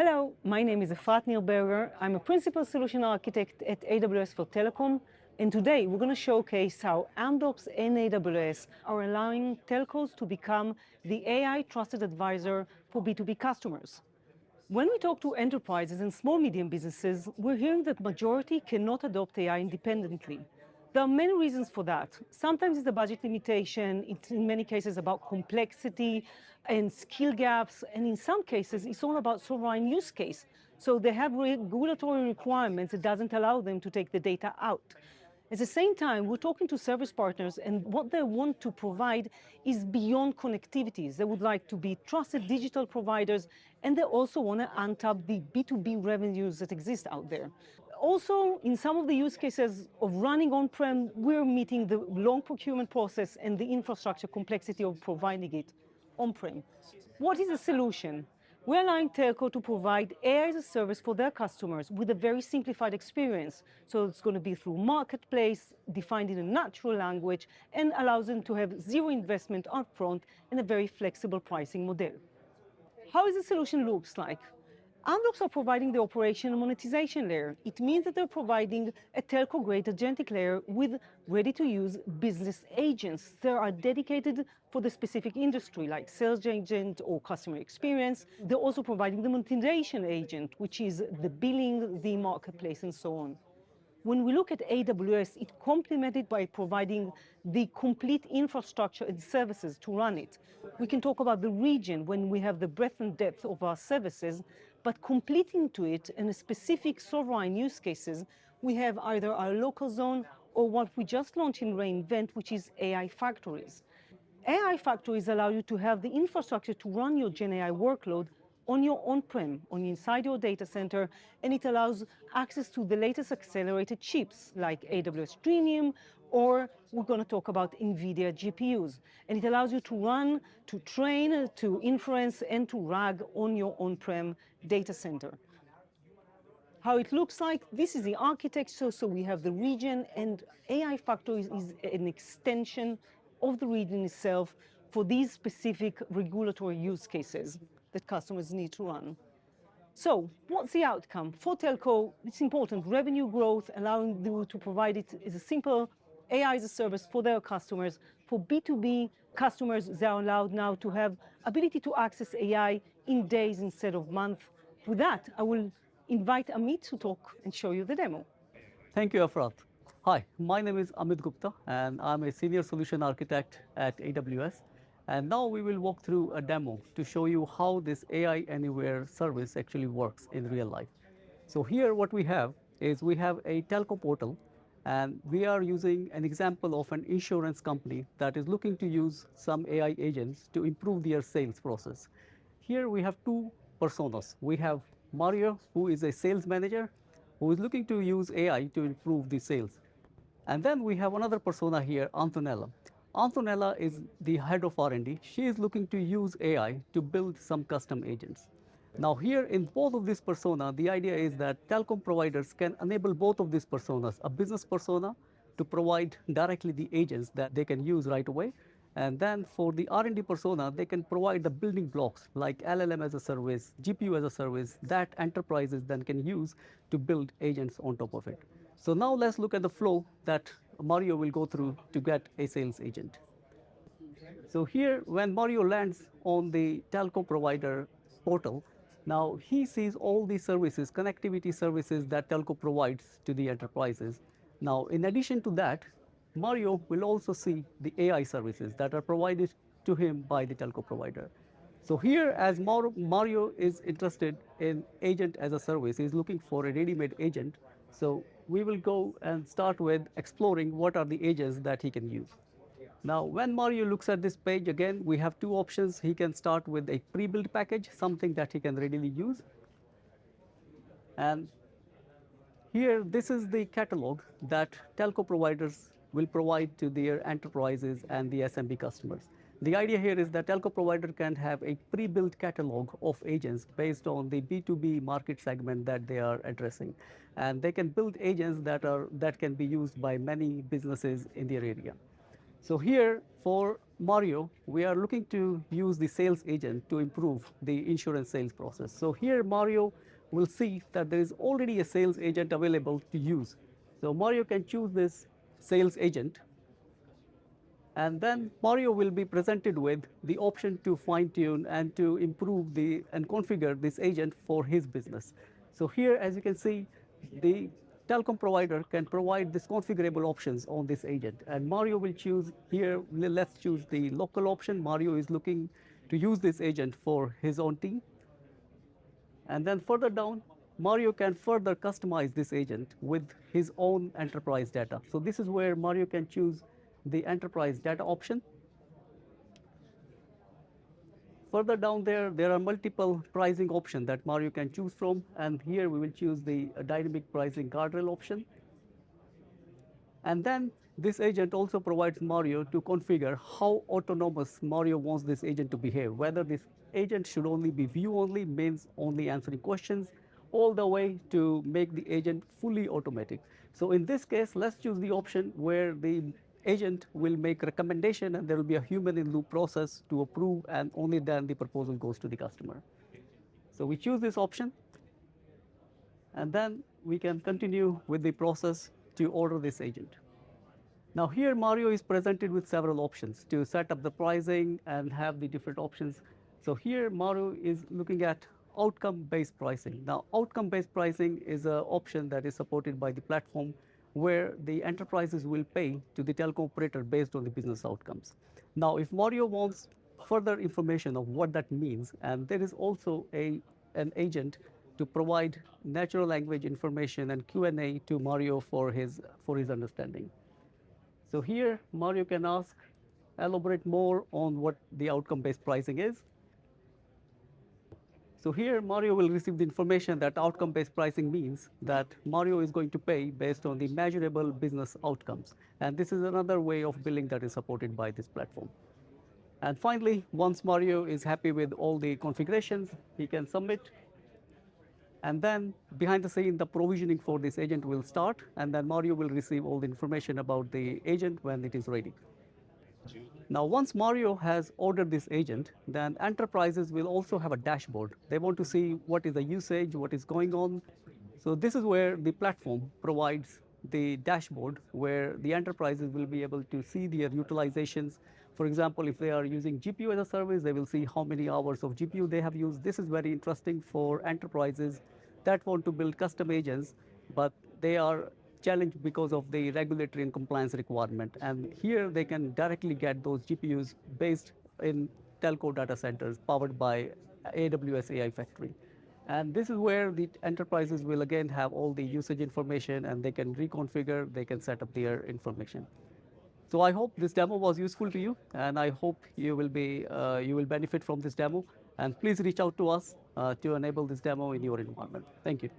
Hello, my name is Efrat Nirberger. I'm a Principal Solution Architect at AWS for Telecom, and today we're going to showcase how Amdocs and AWS are allowing telcos to become the AI trusted advisor for B2B customers. When we talk to enterprises and small medium businesses, we're hearing that majority cannot adopt AI independently. There are many reasons for that. Sometimes it's a budget limitation, it's in many cases about complexity and skill gaps, and in some cases it's all about sovereign use case. So they have regulatory requirements that doesn't allow them to take the data out. At the same time, we're talking to service partners, and what they want to provide is beyond connectivities. They would like to be trusted digital providers, and they also want to untap the B2B revenues that exist out there. Also, in some of the use cases of running on-prem, we're meeting the long procurement process and the infrastructure complexity of providing it on-prem. What is the solution? We're allowing telco to provide AI as a service for their customers with a very simplified experience. So it's going to be through marketplace, defined in a natural language, and allows them to have zero investment upfront and a very flexible pricing model. How is the solution looks like? Amdocs are providing the operation and monetization layer. It means that they're providing a telco-grade agentic layer with ready-to-use business agents that are dedicated for the specific industry, like sales agent or customer experience. They're also providing the monetization agent, which is the billing, the marketplace, and so on. When we look at AWS, it complemented by providing the complete infrastructure and services to run it. We can talk about the region when we have the breadth and depth of our services, but completing to it in a specific sovereign use cases, we have either our local zone or what we just launched in re:Invent, which is AI factories. AI factories allow you to have the infrastructure to run your Gen AI workload on your on-prem, inside your data center, and it allows access to the latest accelerated chips like AWS Regions, or we're going to talk about NVIDIA GPUs. And it allows you to run, to train, to inference, and to RAG on your on-prem data center. How it looks like, this is the architecture, so we have the region, and AI factories is an extension of the region itself for these specific regulatory use cases that customers need to run. So what's the outcome? For telco, it's important, revenue growth, allowing them to provide it as a simple AI as a service for their customers. For B2B customers, they are allowed now to have ability to access AI in days instead of months. With that, I will invite Amit to talk and show you the demo. Thank you, Efrat. Hi, my name is Amit Gupta, and I'm a Senior Solution Architect at AWS. And now we will walk through a demo to show you how this AI Anywhere service actually works in real life. So here what we have is we have a telco portal, and we are using an example of an insurance company that is looking to use some AI agents to improve their sales process. Here we have two personas. We have Mario, who is a sales manager, who is looking to use AI to improve the sales. And then we have another persona here, Antonella. Antonella is the head of R&D. She is looking to use AI to build some custom agents. Now here in both of these persona, the idea is that telecom providers can enable both of these personas, a business persona to provide directly the agents that they can use right away. And then for the R&D persona, they can provide the building blocks like LLM as a service, GPU as a service that enterprises then can use to build agents on top of it. So now let's look at the flow that Mario will go through to get a sales agent. So here, when Mario lands on the telco provider portal, now he sees all the services, connectivity services that telco provides to the enterprises. Now, in addition to that, Mario will also see the AI services that are provided to him by the telco provider. So here, as Mario is interested in agent as a service, he's looking for a ready-made agent. So we will go and start with exploring what are the agents that he can use. Now, when Mario looks at this page, again, we have two options. He can start with a pre-built package, something that he can readily use. And here, this is the catalog that telco providers will provide to their enterprises and the SMB customers. The idea here is that telco provider can have a pre-built catalog of agents based on the B2B market segment that they are addressing. And they can build agents that can be used by many businesses in their area. So here, for Mario, we are looking to use the sales agent to improve the insurance sales process. So here Mario will see that there is already a sales agent available to use. So Mario can choose this sales agent, and then Mario will be presented with the option to fine tune and to improve and configure this agent for his business. So here, as you can see, the telecom provider can provide this configurable options on this agent, and Mario will choose here. Let's choose the local option. Mario is looking to use this agent for his own team. And then further down, Mario can further customize this agent with his own enterprise data. So this is where Mario can choose the enterprise data option. Further down there are multiple pricing options that Mario can choose from. And here we will choose the dynamic pricing guardrail option. And then this agent also provides Mario to configure how autonomous Mario wants this agent to behave, whether this agent should only be view only, means only answering questions, all the way to make the agent fully automatic. So in this case, let's choose the option where the agent will make recommendation and there will be a human in loop process to approve, and only then the proposal goes to the customer. So we choose this option, and then we can continue with the process to order this agent. Now here Mario is presented with several options to set up the pricing and have the different options. So here Mario is looking at outcome-based pricing. Now outcome-based pricing is an option that is supported by the platform where the enterprises will pay to the telco operator based on the business outcomes. Now if Mario wants further information of what that means, and there is also an agent to provide natural language information and Q&A to Mario for his understanding. So here Mario can ask, elaborate more on what the outcome-based pricing is. So here Mario will receive the information that outcome-based pricing means that Mario is going to pay based on the measurable business outcomes. And this is another way of billing that is supported by this platform. And finally, once Mario is happy with all the configurations, he can submit. And then behind the scene, the provisioning for this agent will start, and then Mario will receive all the information about the agent when it is ready. Now, once Mario has ordered this agent, then enterprises will also have a dashboard. They want to see what is the usage, what is going on. So this is where the platform provides the dashboard where the enterprises will be able to see their utilizations. For example, if they are using GPU as a service, they will see how many hours of GPU they have used. This is very interesting for enterprises that want to build custom agents, but they are challenged because of the regulatory and compliance requirement. And here they can directly get those GPUs based in telco data centers powered by AWS AI Factory. And this is where the enterprises will again have all the usage information, and they can reconfigure, they can set up their information. So I hope this demo was useful to you, and I hope you will benefit from this demo. And please reach out to us to enable this demo in your environment. Thank you.